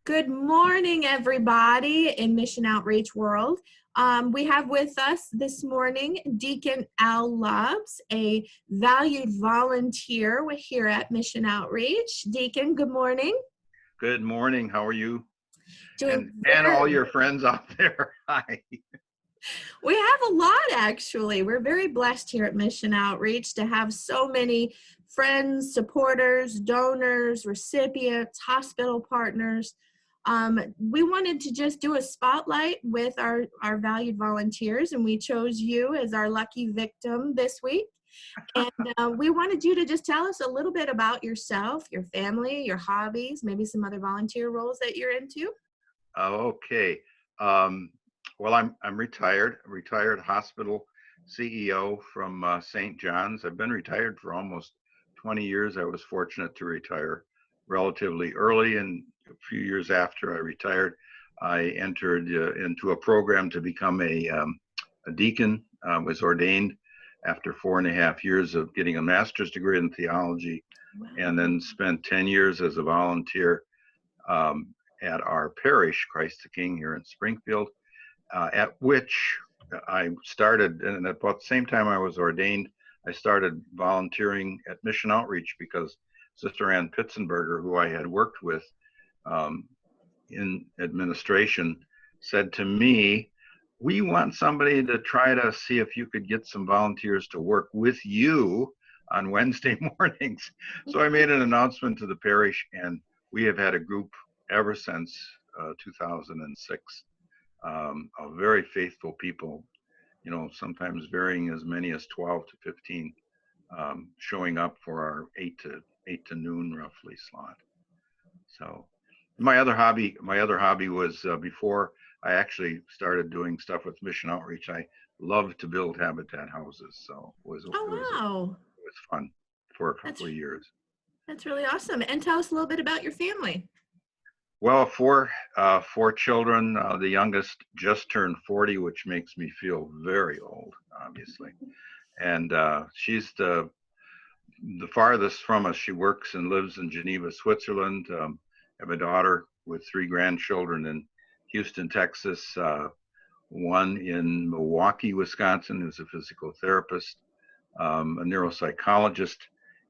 Good morning, everybody in Mission Outreach World. We have with us this morning Deacon Al Laabs, a valued volunteer here at Mission Outreach. Deacon, good morning. Good morning. How are you? Doing and all your friends out there. Hi. We have a lot, actually. We're very blessed here at Mission Outreach to have so many friends, supporters, donors, recipients, hospital partners. We wanted to just do a spotlight with our valued volunteers, and we chose you as our lucky victim this week. And we wanted you to just tell us a little bit about yourself, your family, your hobbies, maybe some other volunteer roles that you're into. Okay. Well, I'm retired hospital CEO from St. John's. I've been retired for almost 20 years. I was fortunate to retire relatively early, and a few years after I retired, I entered into a program to become a deacon. Was ordained after 4.5 years of getting a master's degree in theology. Wow. And then spent 10 years as a volunteer at our parish, Christ the King, here in Springfield, at which I started, and at about the same time I was ordained, I started volunteering at Mission Outreach because Sister Ann Pitzenberger, who I had worked with in administration, said to me, "We want somebody to try to see if you could get some volunteers to work with you on Wednesday mornings." So I made an announcement to the parish, and we have had a group ever since 2006 of very faithful people, sometimes varying as many as 12 to 15 showing up for our 8 to noon roughly slot. So my other hobby was before I actually started doing stuff with Mission Outreach, I loved to build habitat houses. So it was fun for a couple of years. That's really awesome. And tell us a little bit about your family. Well, four children. The youngest just turned 40, which makes me feel very old, obviously. And she's the farthest from us. She works and lives in Geneva, Switzerland. I have a daughter with 3 grandchildren in Houston, Texas. One in Milwaukee, Wisconsin, who's a physical therapist. A neuropsychologist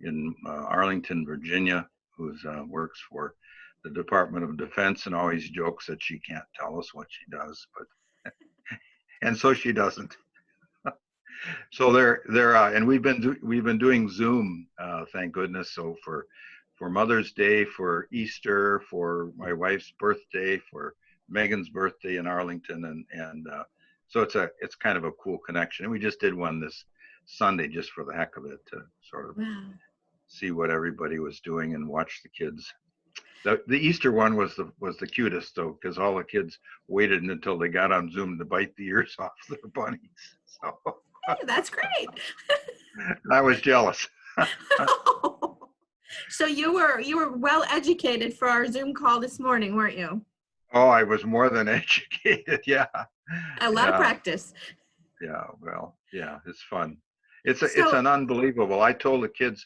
in Arlington, Virginia, who works for the Department of Defense and always jokes that she can't tell us what she does, but and so she doesn't. So and we've been doing Zoom, thank goodness. So for Mother's Day, for Easter, for my wife's birthday, for Megan's birthday in Arlington, and so it's kind of a cool connection. And we just did one this Sunday just for the heck of it to sort of see what everybody was doing and watch the kids. The Easter one was the cutest though, because all the kids waited until they got on Zoom to bite the ears off their bunnies. So hey, that's great. I was jealous. So you were well educated for our Zoom call this morning, weren't you? Oh, I was more than educated. Yeah. A lot of practice. Yeah. Well, yeah, it's fun. It's an unbelievable. I told the kids,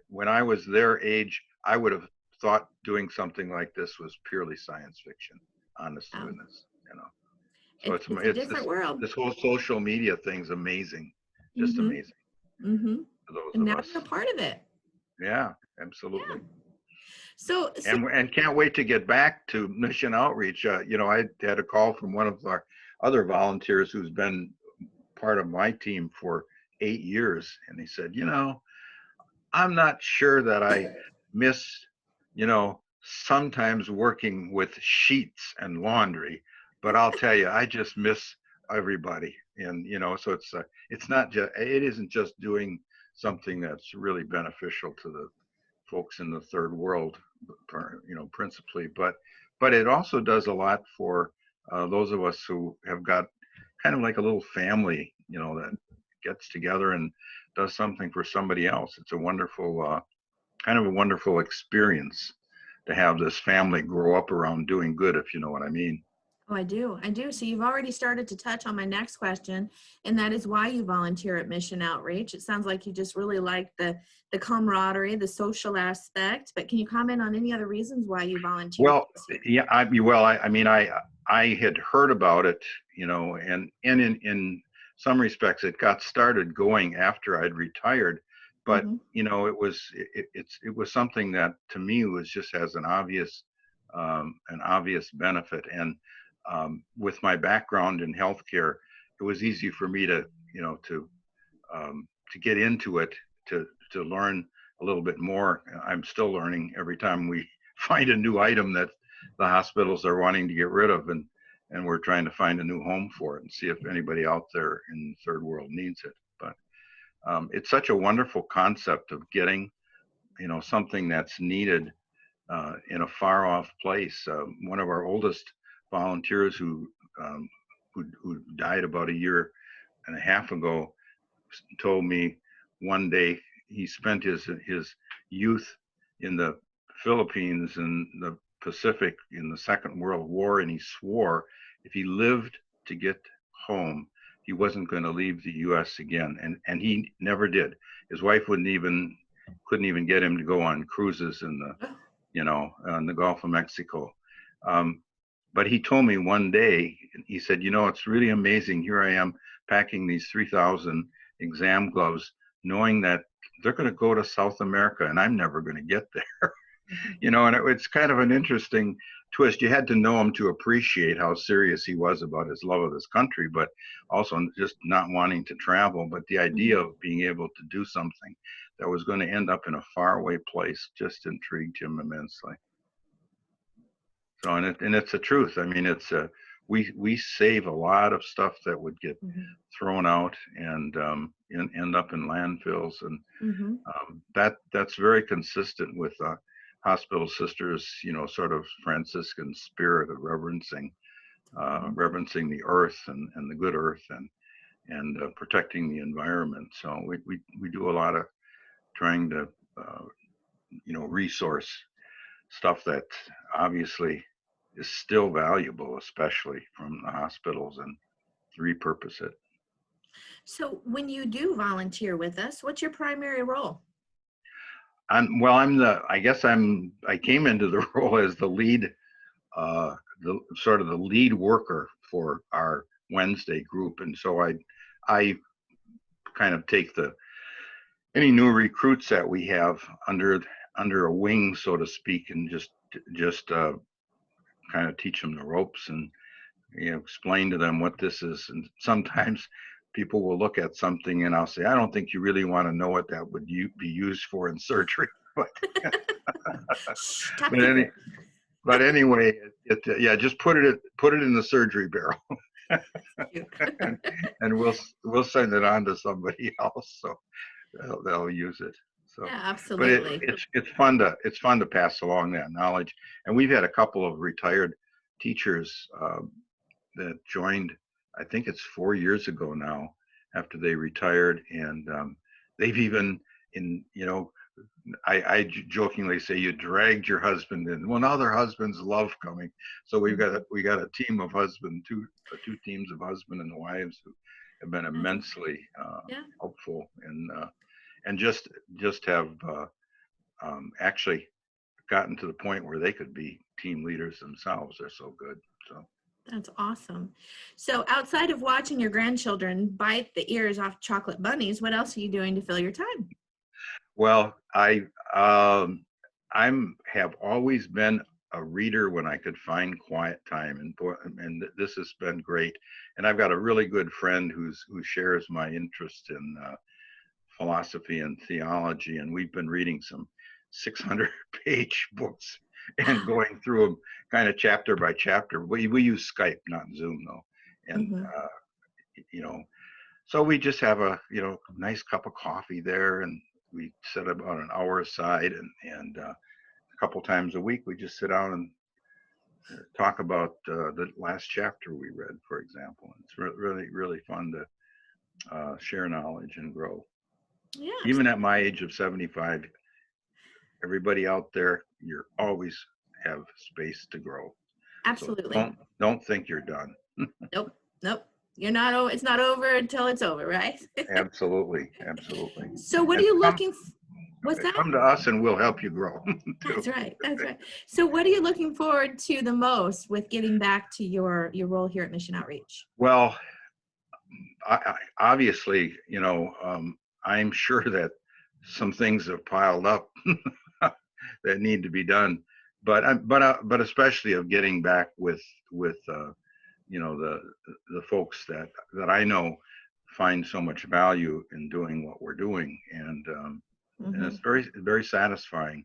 when I was their age, I would have thought doing something like this was purely science fiction, honest to goodness, So it's a different world. This whole social media thing's amazing, just amazing. Mm-hmm. For those and now you're a part of it. Yeah, absolutely. Yeah. So and can't wait to get back to Mission Outreach. I had a call from one of our other volunteers who's been part of my team for 8 years, and he said, I'm not sure that I miss, sometimes working with sheets and laundry, but I'll tell you, I just miss everybody. And, so it isn't just doing something that's really beneficial to the folks in the third world, principally, but it also does a lot for those of us who have got kind of like a little family, that gets together and does something for somebody else. It's a wonderful, kind of a wonderful experience to have this family grow up around doing good, if you know what I mean. Oh, I do. I do. So you've already started to touch on my next question, and that is why you volunteer at Mission Outreach. It sounds like you just really like the camaraderie, the social aspect, but can you comment on any other reasons why you volunteer Well, with us here? yeah, I mean, I had heard about it, you know, and in some respects, it got started going after I'd retired, but Mhm. you know, it was something that to me was just as an obvious benefit, and with my background in healthcare, it was easy for me to, you know, to get into it, to learn a little bit more. I'm still learning every time we find a new item that the hospitals are wanting to get rid of, and we're trying to find a new home for it and see if anybody out there in the third world needs it. But it's such a wonderful concept of getting, you know, something that's needed in a far off place. One of our oldest volunteers um, who died about a year and a half ago told me one day he spent his youth in the Philippines and the Pacific in the Second World War, and he swore if he lived to get home, he wasn't going to leave the U.S. again, and he never did. His wife couldn't even get him to go on cruises in the in the Gulf of Mexico. Um, but he told me one day, he said, you know, it's really amazing. Here I am packing these 3,000 exam gloves, knowing that they're going to go to South America and I'm never going to get there. You know, and it's kind of an interesting twist. You had to know him to appreciate how serious he was about his love of his country, but also just not wanting to travel. But the idea Mhm. of being able to do something that was going to end up in a faraway place just intrigued him immensely. So, and it's the truth. I mean, we save a lot of stuff that would get Mhm. thrown out and end up in landfills, and Mhm. that's very consistent with hospital sisters, you know, sort of Franciscan spirit of Mhm. reverencing the earth and the good earth and protecting the environment. So we do a lot of trying to uh, you know, resource stuff that obviously is still valuable, especially from the hospitals, and repurpose it. So when you do volunteer with us, what's your primary role? I guess I came into the role as the lead, the sort of the lead worker for our Wednesday group. And so I kind of take any new recruits that we have under a wing, so to speak, and just kind of teach them the ropes and, you know, explain to them what this is. And sometimes people will look at something and I'll say, I don't think you really want to know what that would be used for in surgery. But Shh, top but any secret. but anyway, yeah, just put it in the surgery barrel, Cute. and, and we'll send it on to somebody else, so they'll use it. So, Yeah, but absolutely. it's fun to pass along that knowledge. And we've had a couple of retired teachers that joined. I think it's 4 years ago now, after they retired, and they've even in you know I jokingly say you dragged your husband in. Well, now their husbands love coming, so Mhm. we got a team of two teams of husband and wives who have been That's immensely yeah. helpful and just have actually gotten to the point where they could be team leaders themselves. They're so good. So. That's awesome. So outside of watching your grandchildren bite the ears off chocolate bunnies, what else are you doing to fill your time? Well, um, have always been a reader when I could find quiet time, and this has been great. And I've got a really good friend who shares my interest in philosophy and theology, and we've been reading some 600-page books and Wow. going through them kind of chapter by chapter. We use Skype, not Zoom, though, and Hmm. you know, so we just have a, you know, nice cup of coffee there, and we set about an hour aside, and a couple times a week we just sit down and talk about the last chapter we read, for example. It's really fun to share knowledge and grow. Yes. Even at my age of 75, everybody out there, you're always have space to grow. So Absolutely. don't think you're done. Nope. Nope. You're not. It's not over until it's over, right? Absolutely, absolutely. So, what are And you looking? What's that? come to us, and we'll help you grow too. That's right. That's right. So, what are you looking forward to the most with getting back to your role here at Mission Outreach? Well, obviously, I'm sure that some things have piled up that need to be done, but especially of getting back with the folks that I know find so much value in doing what we're doing, and Mm-hmm. it's very satisfying,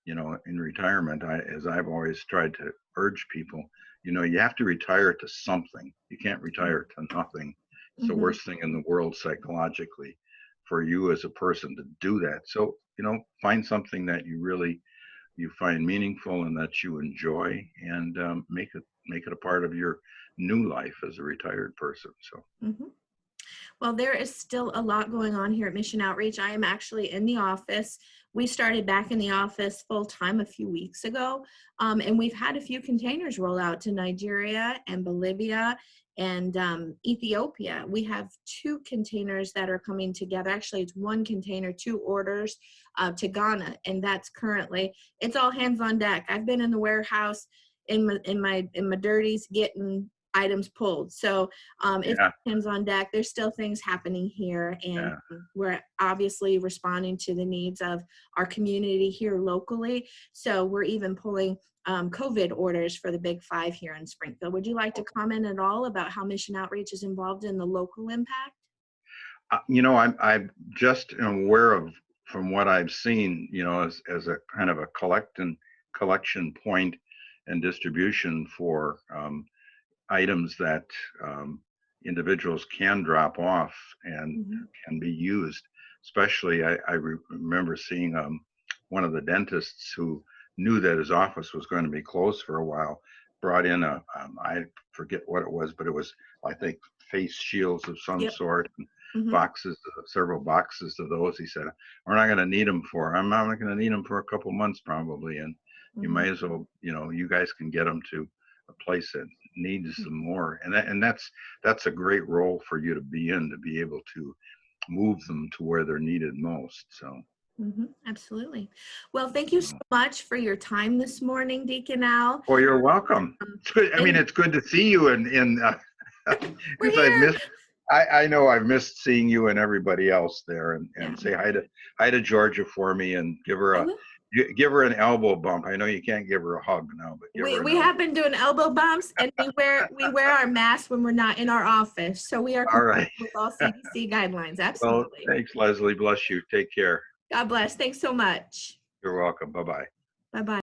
in retirement. As I've always tried to urge people, you have to retire to something. You can't retire to nothing. It's the Mm-hmm. worst thing in the world psychologically for you as a person to do that. So, find something that you find meaningful and that you enjoy, and make it a part of your new life as a retired person. So, Mm-hmm. Well, there is still a lot going on here at Mission Outreach. I am actually in the office. We started back in the office full time a few weeks ago, and we've had a few containers roll out to Nigeria and Bolivia and Ethiopia. We have 2 containers that are coming together. Actually, it's 1 container, 2 orders to Ghana, and that's currently, it's all hands on deck. I've been in the warehouse in my dirties getting items pulled. So it's yeah, hands on deck. There's still things happening here, and yeah. we're obviously responding to the needs of our community here locally. So we're even pulling COVID orders for the Big Five here in Springfield. Would you like to comment at all about how Mission Outreach is involved in the local impact? I'm just aware of, from what I've seen, as a kind of a collection point and distribution for items that individuals can drop off and Mm-hmm. can be used. Especially, I remember seeing one of the dentists who knew that his office was going to be closed for a while, brought in I forget what it was, but it was, I think, face shields of some Yep. sort, and Mm-hmm. several boxes of those. He said, "We're not going to need them for. I'm not going to need them for a couple months probably, and you Mm-hmm. might as well, you guys can get them to a place that needs them more." And that's a great role for you to be in, to be able to move them to where they're needed most. So, Mm-hmm. Absolutely. Well, thank you so much for your time this morning, Deacon Al. well, you're welcome. It's good. I mean, And it's good to see you, and we're because I've here. missed. I know I've missed seeing you and everybody else there, Yeah, and say hi to Georgia for me, and I will. give her an elbow bump. I know you can't give her a hug now, but give We her an we elbow. have been doing elbow bumps, and we wear our masks when we're not in our office. So we are All compliant right. with all CDC guidelines. Well, Absolutely. thanks, Leslie. Bless you. Take care. God bless. Thanks so much. You're welcome. Bye bye. Bye bye.